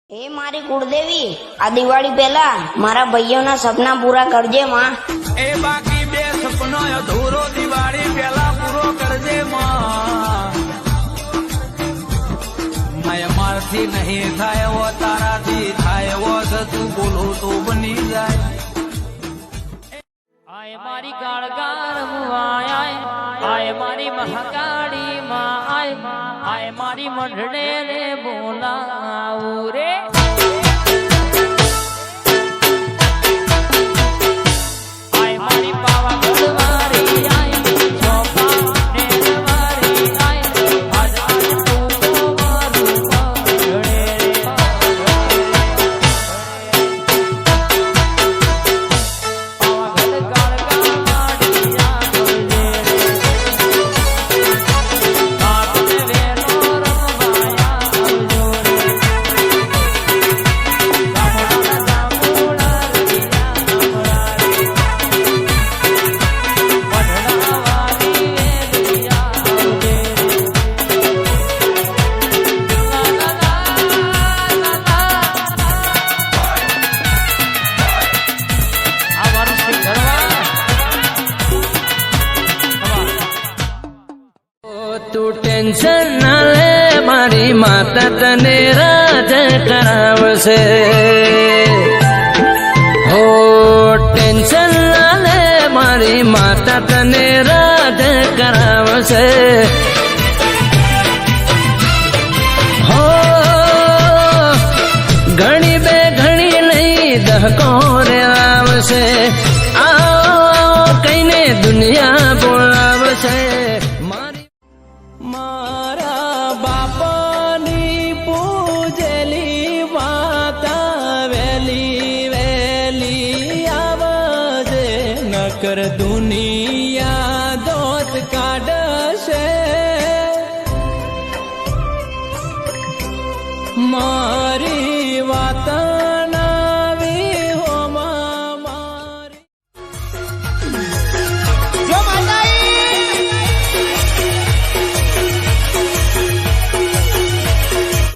હે મારી કુળદેવી, આ દિવાળી પહેલા મારા ભાઈઓના સપના પૂરા કરજે માં. એ બાકી બે સપનો અધૂરો દિવાળી પહેલા પૂરો કરજે માં. મારથી નહીં થાય એવો તારાથી થાય એવો તું બોલો તો બની જાય. આય મારી કાળગાર મુઆય આય મારી મહાકાળી માં આય મારી મંડળે રે બોલાવું રે. આય મારી પાવાગઢ વાળી આય ચોપા નેરવાળી આય આજ આજ તું મારું મંડળે રે. પાવાગઢ કાળગા માડિયા બોલે રે. આપણે વેનો રમવાયા આવજો રે. ગામડાના ગામડા રહીયા ગામડા રે. વઢડાવાળી વેલિયા આવજે રે. લા લા લા લા લા. આ વર્ષથી ધરવા તું ટેન્શન ના લે મારી માતા તને રાજ કરાવશે. હો ટેન્શન ના લે મારી માતા તને રાજ કરાવશે. હો ઘણી બે ઘણી નહીં દહકો રે આવશે. આવો કઈને દુનિયા બોલાવશે. મારા બાપાની પૂજેલી માતા વેલી વેલી આવજે. નકર દુનિયા દોત કાઢશે. મારી વાત